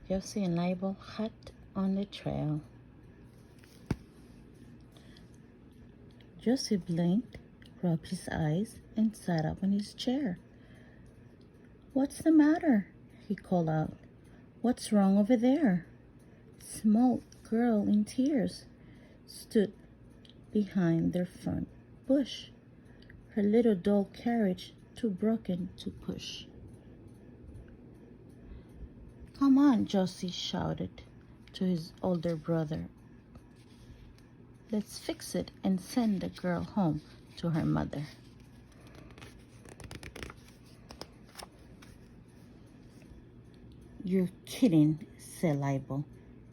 Yossi Laibel Hot on the trail. Yossi blinked, rubbed his eyes, and sat up in his chair. "What's the matter?" he called out. "What's wrong over there?" Small girl in tears stood behind their front bush, her little doll carriage too broken to push. "Come on," Yossi shouted to his older brother. "Let's fix it and send the girl home to her mother." "You're kidding," said Laibel.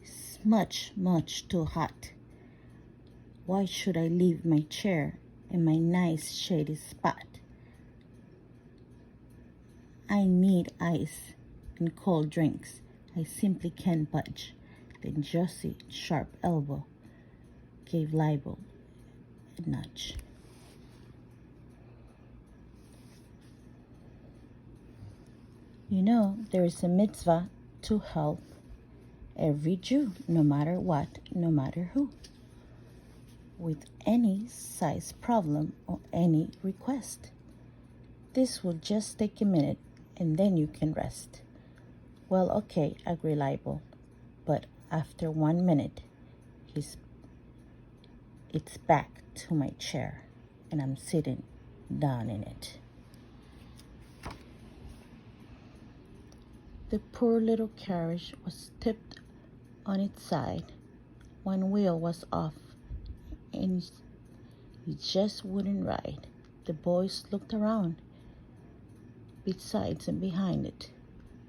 "It's much, much too hot. Why should I leave my chair in my nice shady spot? I need ice and cold drinks. I simply can't budge." Then Yossi's sharp elbow gave Laibel a nudge. "You know, there is a mitzvah to help every Jew, no matter what, no matter who, with any size problem or any request. This will just take a minute, and then you can rest." "Well, okay," agreed Laibel, "but after 1 minute, it's back to my chair, and I'm sitting down in it." The poor little carriage was tipped on its side. One wheel was off, and it just wouldn't ride. The boys looked around, besides and behind it,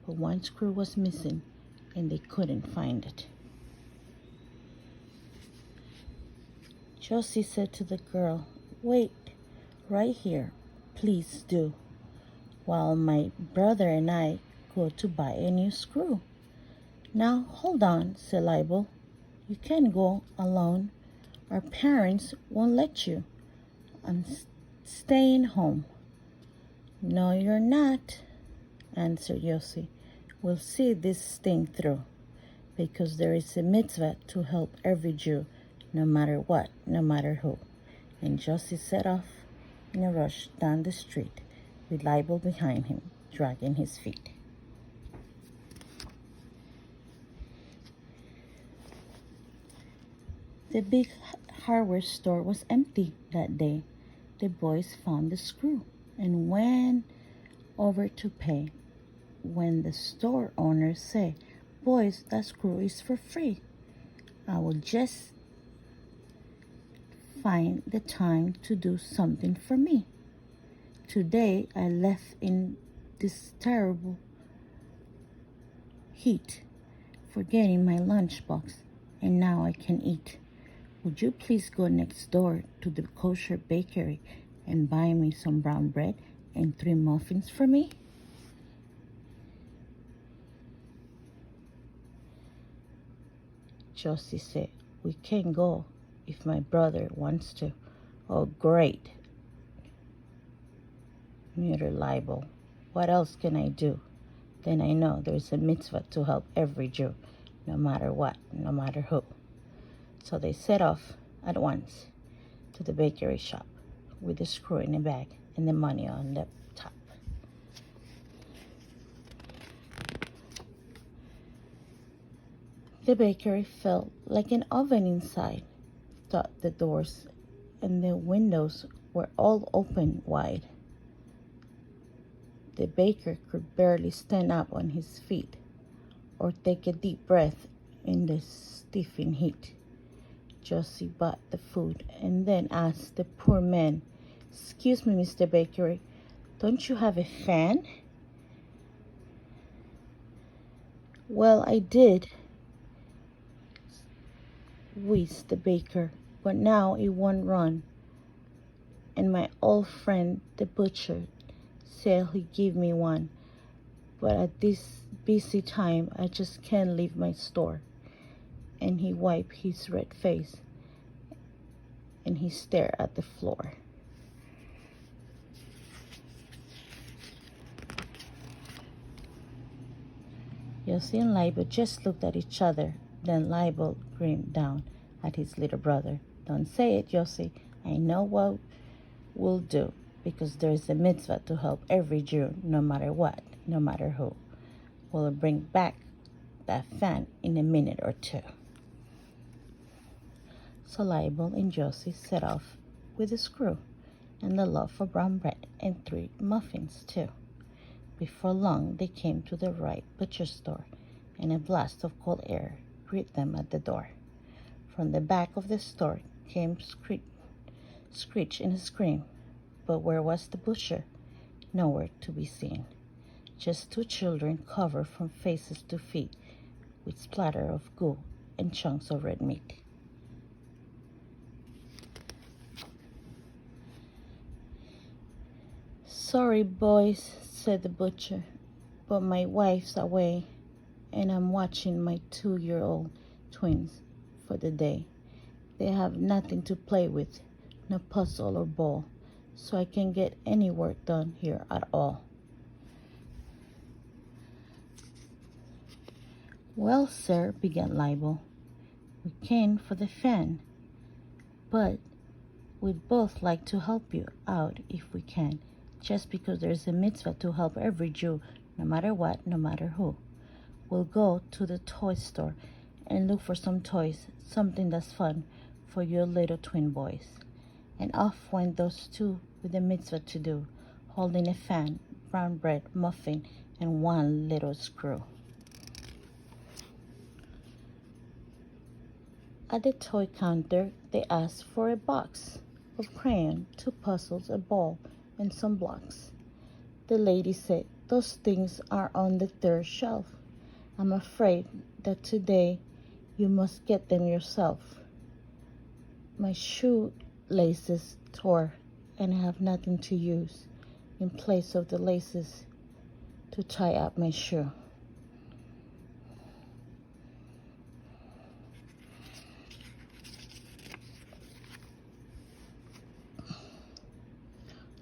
but one screw was missing, and they couldn't find it. Yossi said to the girl, "Wait right here, please do, while my brother and I go to buy a new screw." "Now, hold on," said Laibel. "You can't go alone. Our parents won't let you. I'm staying home." "No, you're not," answered Yossi. "We'll see this thing through, because there is a mitzvah to help every Jew, no matter what, no matter who." And Yossi set off in a rush down the street, with Laibel behind him, dragging his feet. The big hardware store was empty that day. The boys found the screw and went over to pay. When the store owner said, "Boys, that screw is for free. I will just find the time to do something for me. Today I left in this terrible heat, forgetting my lunchbox, and now I can eat. Would you please go next door to the kosher bakery and buy me some brown bread and 3 muffins for me?" Yossi said, "We can go if my brother wants to." "Oh, great," muttered Laibel. "What else can I do? Then I know there's a mitzvah to help every Jew, no matter what, no matter who." So they set off at once to the bakery shop with the screw in the bag and the money on the top. The bakery felt like an oven inside. The doors and the windows were all open wide. The baker could barely stand up on his feet or take a deep breath in the stifling heat. Yossi bought the food and then asked the poor man, "Excuse me, Mr. Bakery, don't you have a fan?" "Well, I did," wheezed the baker, "but now it won't run. And my old friend, the butcher, said he'd give me one. But at this busy time, I just can't leave my store." And he wiped his red face, and he stared at the floor. Yossi and Laibel just looked at each other. Then Laibel grinned down at his little brother. Don't say it, Yossi. I know what we'll do, because there is a mitzvah to help every Jew, no matter what, no matter who. We'll bring back that fan in a minute or two. So Laibel and Yossi set off with a screw and the loaf of brown bread and 3 muffins too. Before long they came to the right butcher store, and a blast of cold air greeted them at the door. From the back of the store came screech and a scream, but where was the butcher? Nowhere to be seen. Just 2 children covered from faces to feet with splatter of goo and chunks of red meat. Sorry, boys, said the butcher, but my wife's away, and I'm watching my 2-year-old twins for the day. They have nothing to play with, no puzzle or ball, so I can't get any work done here at all. Well, sir, began Laibel, we came for the fan, but we'd both like to help you out if we can, just because there's a mitzvah to help every Jew, no matter what, no matter who. We'll go to the toy store and look for some toys, something that's fun for your little twin boys. And off went those 2 with a mitzvah to do, holding a fan, brown bread, muffin, and 1 little screw. At the toy counter, they asked for a box of crayon, 2 puzzles, a ball, and some blocks. The lady said, those things are on the 3rd shelf. I'm afraid that today you must get them yourself. My shoe laces tore, and I have nothing to use in place of the laces to tie up my shoe.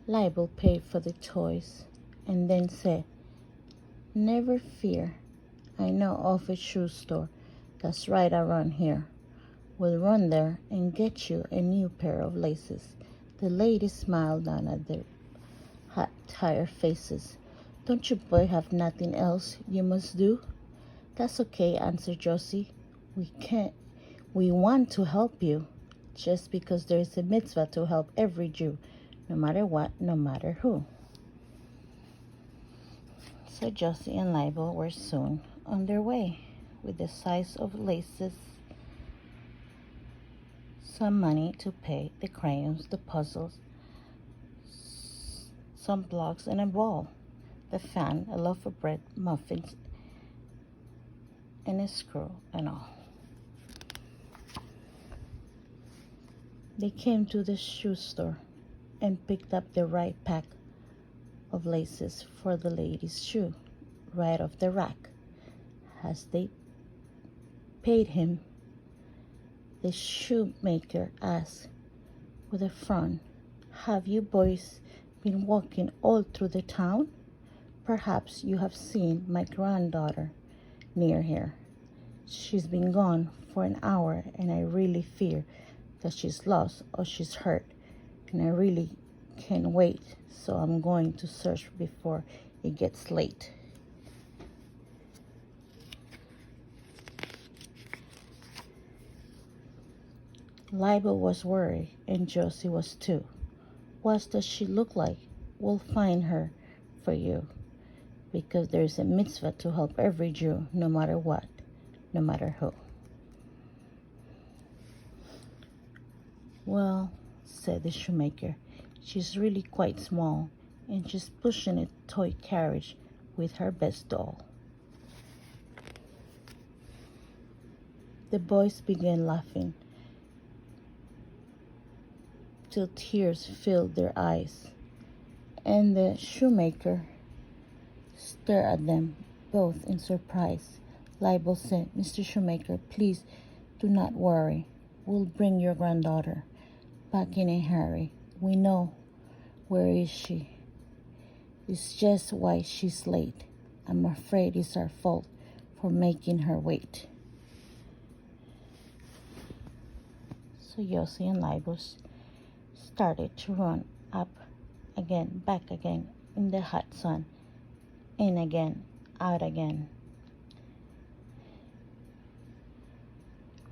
Laibel paid for the toys and then said, never fear, I know of a shoe store that's right around here. We'll run there and get you a new pair of laces. The lady smiled down at their hot, tired faces. Don't you boys have nothing else you must do? That's okay, answered Yossi. We want to help you, just because there is a mitzvah to help every Jew, no matter what, no matter who. So Yossi and Laibel were soon on their way, with the size of laces, some money to pay, the crayons, the puzzles, some blocks, and a ball, the fan, a loaf of bread, muffins, and a screw, and all. They came to the shoe store and picked up the right pack of laces for the lady's shoe, right off the rack. As they paid him, the shoemaker asked with a frown, have you boys been walking all through the town? Perhaps you have seen my granddaughter near here. She's been gone for an hour, and I really fear that she's lost or she's hurt, and I really can't wait, so I'm going to search before it gets late. Laibel was worried, and Yossi was too. What does she look like? We'll find her for you, because there's a mitzvah to help every Jew, no matter what, no matter who. Well, said the shoemaker, she's really quite small, and she's pushing a toy carriage with her best doll. The boys began laughing till tears filled their eyes, and the shoemaker stared at them both in surprise. Laibel said, Mr. Shoemaker, please do not worry. We'll bring your granddaughter back in a hurry. We know where is she. It's just why she's late. I'm afraid it's our fault for making her wait. So Yossi and Laibel started to run up again, back again, in the hot sun, in again, out again,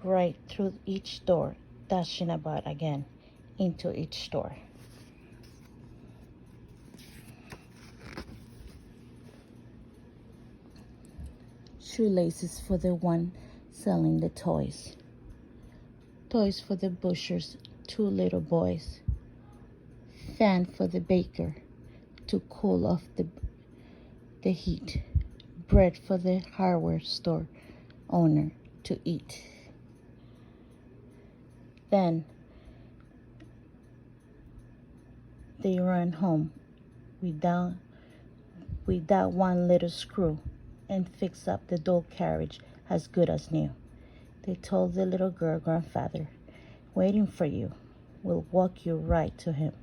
right through each door, dashing about again into each door. Shoelaces for the one selling the toys. Toys for the butcher's two little boys. Fan for the baker to cool off the heat. Bread for the hardware store owner to eat. Then they ran home without one little screw and fixed up the doll carriage as good as new. They told the little girl grandfather, "Waiting for you. We'll walk you right to him.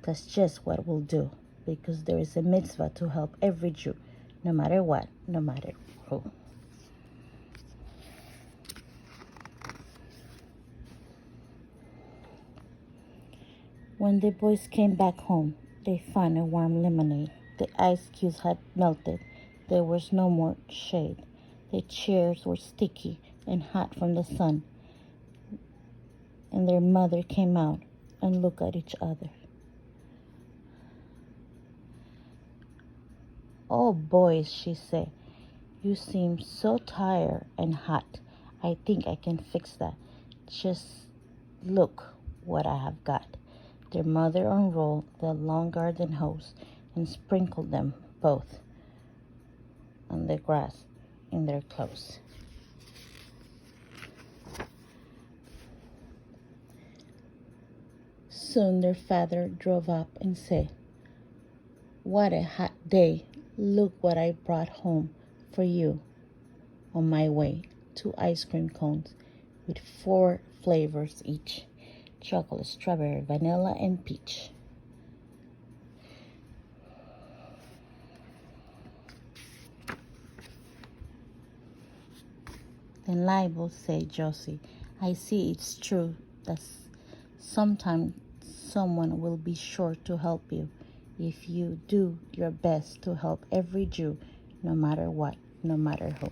That's just what we'll do, because there is a mitzvah to help every Jew, no matter what, no matter who." When the boys came back home, they found a warm lemonade. The ice cubes had melted. There was no more shade. The chairs were sticky and hot from the sun. And their mother came out and looked at each other. "Oh, boys," she said, "you seem so tired and hot. I think I can fix that. Just look what I have got." Their mother unrolled the long garden hose and sprinkled them both on the grass in their clothes. Soon their father drove up and said, "What a hot day. Look what I brought home for you on my way. 2 ice cream cones with 4 flavors each. Chocolate, strawberry, vanilla, and peach." Then Laibel said, "Yossi, I see it's true that sometimes someone will be sure to help you if you do your best to help every Jew, no matter what, no matter who."